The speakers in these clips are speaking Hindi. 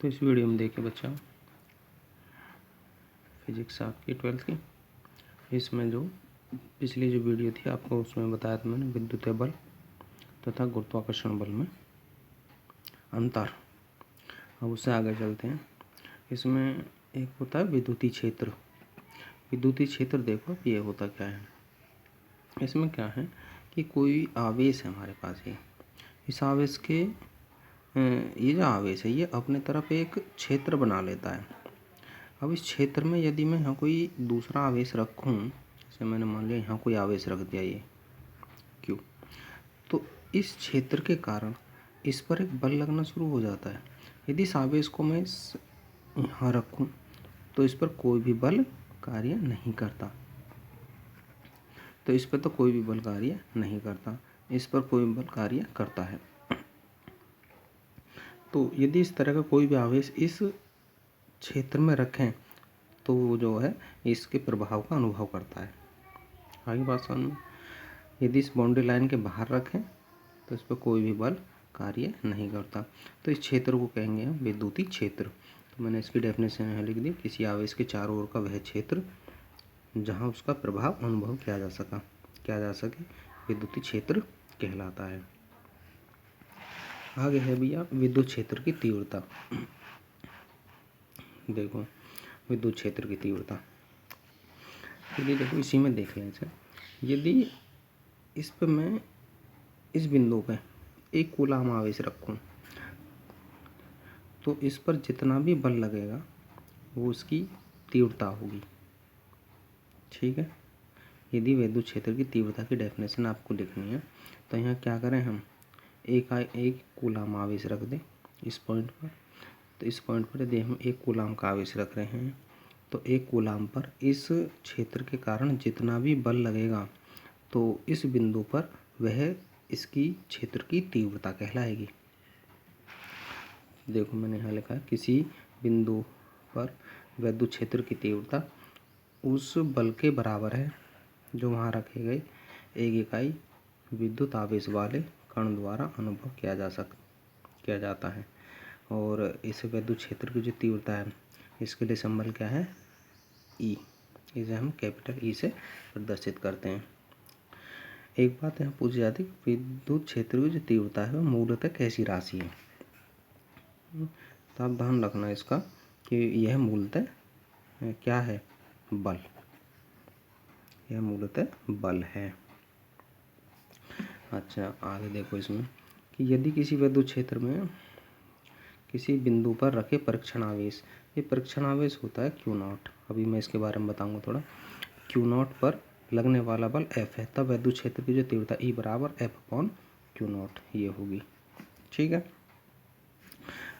तो इस वीडियो में देखिए बच्चा, फिजिक्स आपकी 12th की, इसमें जो पिछली जो वीडियो थी आपको उसमें बताया था मैंने विद्युतीय बल तथा गुरुत्वाकर्षण बल में अंतर। अब उससे आगे चलते हैं। इसमें एक होता है विद्युतीय क्षेत्र। विद्युतीय क्षेत्र देखो ये होता क्या है। इसमें क्या है कि कोई आवेश है हमारे पास, ये इस आवेश के ये जो आवेश है ये अपने तरफ एक क्षेत्र बना लेता है। अब इस क्षेत्र में यदि मैं यहाँ कोई दूसरा आवेश रखूँ, जैसे मैंने मान लिया यहाँ कोई आवेश रख दिया ये क्यों, तो इस क्षेत्र के कारण इस पर एक बल लगना शुरू हो जाता है। यदि इस आवेश को मैं यहाँ रखूँ तो इस पर कोई भी बल कार्य नहीं करता, तो इस पर तो कोई भी बल कार्य नहीं करता, इस पर कोई बल कार्य करता है। तो यदि इस तरह का कोई भी आवेश इस क्षेत्र में रखें तो वो जो है इसके प्रभाव का अनुभव करता है। आगे बात समझ में। यदि इस बाउंड्री लाइन के बाहर रखें तो इस पर कोई भी बल कार्य नहीं करता। तो इस क्षेत्र को कहेंगे हम विद्युतीय क्षेत्र। तो मैंने इसकी डेफिनेशन यहाँ लिख दी, किसी आवेश के चारों ओर का वह क्षेत्र जहाँ उसका प्रभाव अनुभव किया जा सके विद्युतीय क्षेत्र कहलाता है। आगे है भैया विद्युत क्षेत्र की तीव्रता। देखो विद्युत क्षेत्र की तीव्रता, यदि देखो इसी में देख लें, यदि इस पर मैं इस बिंदु पे एक कूलाम आवेश रखूं तो इस पर जितना भी बल लगेगा वो उसकी तीव्रता होगी। ठीक है। यदि विद्युत क्षेत्र की तीव्रता की डेफिनेशन आपको लिखनी है तो यहाँ क्या करें, हम एक कूलाम आवेश रख दें इस पॉइंट पर। तो इस पॉइंट पर यदि हम एक कूलाम का आवेश रख रहे हैं तो एक कूलाम पर इस क्षेत्र के कारण जितना भी बल लगेगा तो इस बिंदु पर वह इसकी क्षेत्र की तीव्रता कहलाएगी। देखो मैंने यहाँ लिखा है किसी बिंदु पर विद्युत क्षेत्र की तीव्रता उस बल के बराबर है जो वहाँ रखे गए एक इकाई विद्युत आवेश वाले कण द्वारा अनुभव किया जाता है। और इस विद्युत क्षेत्र की जो तीव्रता है इसके लिए सिंबल क्या है, ई। इसे हम कैपिटल ई से प्रदर्शित करते हैं। एक बात यहाँ पूछी जाती है, विद्युत क्षेत्र की जो तीव्रता है वह मूलतः कैसी राशि है। तो आप ध्यान रखना इसका कि यह मूलतः क्या है, बल। यह मूलतः बल है। अच्छा आगे देखो इसमें कि यदि किसी विद्युत क्षेत्र में किसी बिंदु पर रखे परीक्षण आवेश, ये परीक्षण आवेश होता है Q0। अभी मैं इसके बारे में बताऊंगा थोड़ा। Q0 पर लगने वाला बल F है, तब विद्युत क्षेत्र की जो तीव्रता E बराबर F/Q0 ये होगी। ठीक है।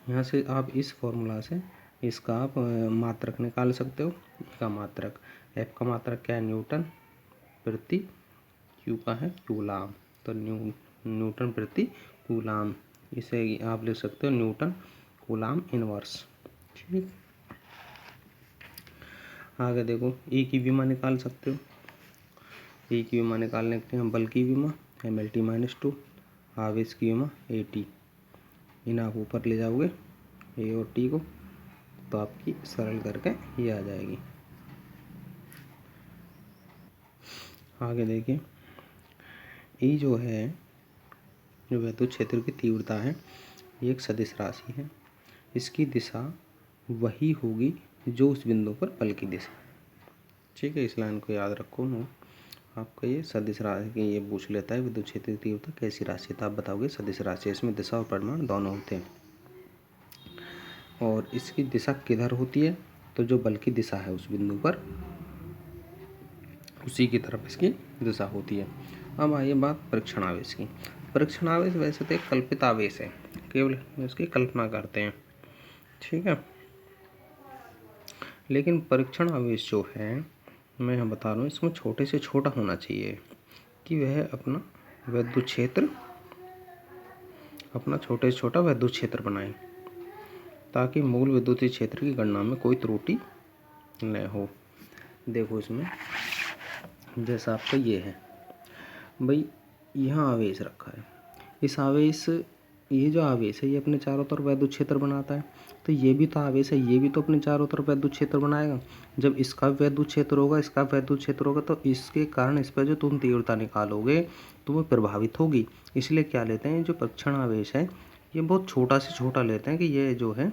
यहाँ से आप इस फॉर्मूला से इसका आप मात्रक निकाल सकते हो। इसका मात्रक F का मात्रक क्या है, न्यूटन प्रति, Q का है कूलाम, तो न्यूटन प्रति कूलाम। इसे आप लिख सकते हो न्यूटन कूलाम इनवर्स। ठीक। आगे देखो E की विमा निकाल सकते हो। E की विमा निकालने के लिए हम बल की विमा mLT-2, आवेश की विमा AT, इन आप ऊपर ले जाओगे A और T को तो आपकी सरल करके ये आ जाएगी। आगे देखिए E जो है, जो विद्युत क्षेत्र की तीव्रता है, ये एक सदिश राशि है। इसकी दिशा वही होगी जो उस बिंदु पर बल की दिशा। ठीक है, इस लाइन को याद रखो। आपका ये सदिश राशि की ये पूछ लेता है विद्युत क्षेत्र की तीव्रता कैसी राशि, तो आप बताओगे सदिश राशि। इसमें दिशा और परिमाण दोनों होते हैं और इसकी दिशा किधर होती है, तो जो बल की दिशा है उस बिंदु पर उसी की तरफ इसकी दिशा होती है। अब आइए बात परीक्षण आवेश की। परीक्षण आवेश वैसे तो एक कल्पित आवेश है, केवल इसकी कल्पना करते हैं। ठीक है। लेकिन परीक्षण आवेश जो है, मैं यहाँ बता रहा हूँ, इसमें छोटे से छोटा होना चाहिए कि वह अपना विद्युत क्षेत्र, अपना छोटे से छोटा विद्युत क्षेत्र बनाए ताकि मूल विद्युतीय क्षेत्र की गणना में कोई त्रुटि न हो। देखो इसमें जैसा आपका ये है भाई, यहाँ आवेश रखा है, इस आवेश ये जो आवेश है ये अपने चारों तरफ वैद्युत क्षेत्र बनाता है, तो ये भी तो आवेश है, ये भी तो अपने चारों तरफ वैद्युत क्षेत्र बनाएगा। जब इसका वैद्युत क्षेत्र होगा, इसका वैद्युत क्षेत्र होगा, तो इसके कारण इस पर जो तुम तीव्रता निकालोगे तो वो प्रभावित होगी। इसलिए क्या लेते हैं, जो परीक्षण आवेश है ये बहुत छोटा से छोटा लेते हैं कि ये जो है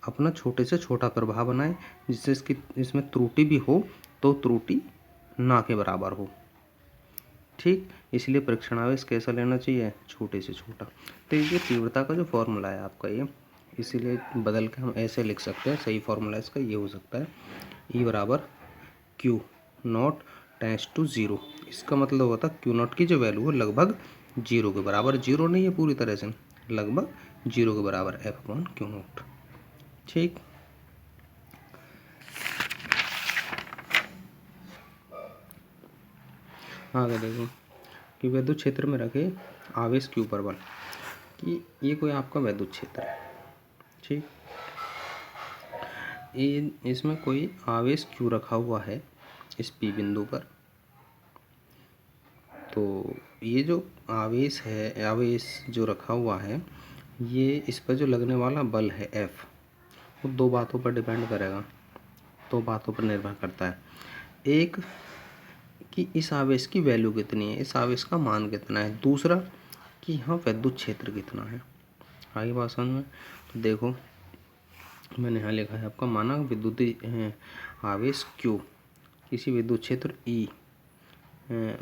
अपना छोटे से छोटा प्रभाव बनाए, जिससे इसमें त्रुटि भी हो तो त्रुटि ना के बराबर हो। ठीक, इसलिए परीक्षण आवेश कैसा लेना चाहिए, छोटे से छोटा। तो ये तीव्रता का जो फॉर्मूला है आपका ये, इसीलिए बदल के हम ऐसे लिख सकते हैं, सही फॉर्मूला इसका ये हो सकता है, E बराबर Q नॉट टेंस टू 0। इसका मतलब होता है Q नॉट की जो वैल्यू है लगभग 0 के बराबर, 0 नहीं है पूरी तरह से, लगभग 0 के बराबर F अपॉन Q नॉट। ठीक, आगे देखो कि वैद्युत क्षेत्र में रखे आवेश Q पर बल, कि ये कोई आपका वैद्युत क्षेत्र है। ठीक, ये इसमें कोई आवेश Q रखा हुआ है इस P बिंदु पर, तो ये जो आवेश है, आवेश जो रखा हुआ है, ये इस पर जो लगने वाला बल है F, वो दो बातों पर डिपेंड करेगा, दो बातों पर निर्भर करता है। एक कि इस आवेश की वैल्यू कितनी है, इस आवेश का मान कितना है। दूसरा कि यहाँ वैद्युत क्षेत्र कितना है। आगे बात समझ में, तो देखो मैंने यहाँ लिखा है आपका माना विद्युतीय आवेश Q किसी विद्युत क्षेत्र E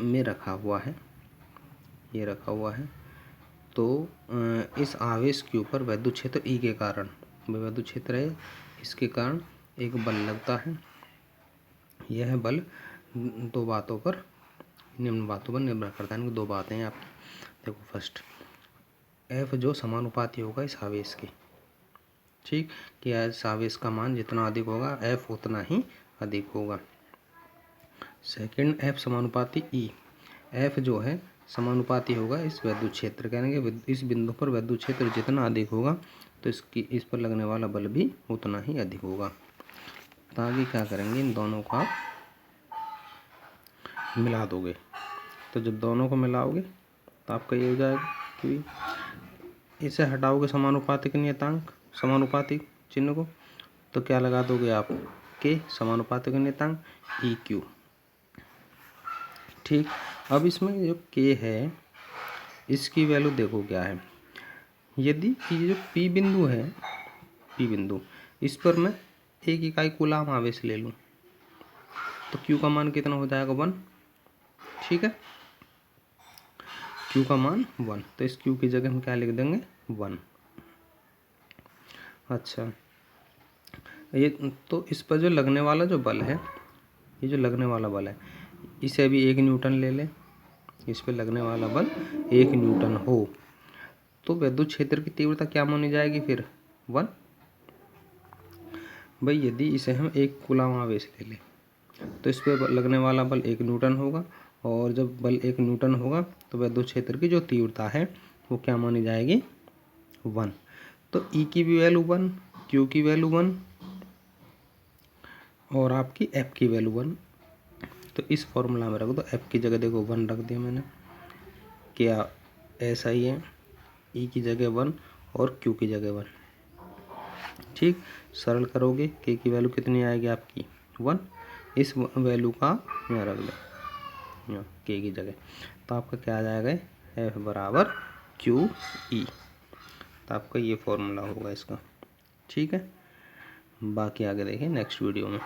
में रखा हुआ है, ये रखा हुआ है, तो इस आवेश Q पर वैद्युत क्षेत्र E के कारण, वैद्युत क्षेत्र है, इसके कारण एक बल लगता है। यह बल दो बातों पर, निम्न बातों पर निर्भर करता है। दो बातें हैं आपकी, देखो फर्स्ट F जो समानुपाती होगा इस आवेश के, ठीक, कि इस आवेश का मान जितना अधिक होगा F उतना ही अधिक होगा। सेकंड F समानुपाती E, F जो है समानुपाती होगा इस वैद्युत क्षेत्र, कहेंगे इस बिंदु पर वैद्युत क्षेत्र जितना अधिक होगा तो इस पर लगने वाला बल भी उतना ही अधिक होगा। तो आगे क्या करेंगे, इन दोनों को आप मिला दोगे, तो जब दोनों को मिलाओगे तो आपका ये हो जाएगा कि इसे हटाओगे समानुपातिक नियतांक, समानुपातिक चिन्ह को, तो क्या लगा दोगे आप, के समानुपातिक नियतांक EQ। ठीक, अब इसमें जो K है इसकी वैल्यू देखो क्या है। यदि ये जो P बिंदु है, P बिंदु, इस पर मैं 1 इकाई कूलाम आवेश ले लूँ तो Q का मान कितना हो जाएगा, 1। ठीक है, Q का मान 1, तो इस Q की जगह हम क्या लिख देंगे, 1। अच्छा, ये तो इस पर जो लगने वाला जो बल है, ये जो लगने वाला बल है, इसे अभी 1 न्यूटन ले लें, इस पर लगने वाला बल 1 न्यूटन हो, तो वैद्युत क्षेत्र की तीव्रता क्या मानी जाएगी फिर, 1। भाई यदि इसे हम 1 कूलाम आवेश ले लें तो इस पर लगने वाला बल 1 न्यूटन होगा, और जब बल 1 न्यूटन होगा तो वैद्युत क्षेत्र की जो तीव्रता है वो क्या मानी जाएगी, 1। तो E की भी वैल्यू 1, Q की वैल्यू 1 और आपकी F की वैल्यू 1। तो इस फॉर्मूला में रख दो, F की जगह देखो 1 रख दिया मैंने, क्या ऐसा ही है, E की जगह 1 और Q की जगह 1। ठीक, सरल करोगे K की वैल्यू कितनी आएगी आपकी, 1। इस वैल्यू का यहाँ रख दो, यहाँ K की जगह, तो आपका क्या आ जाएगा, F बराबर QE। तो आपका ये फॉर्मूला होगा इसका। ठीक है, बाकी आगे देखें नेक्स्ट वीडियो में।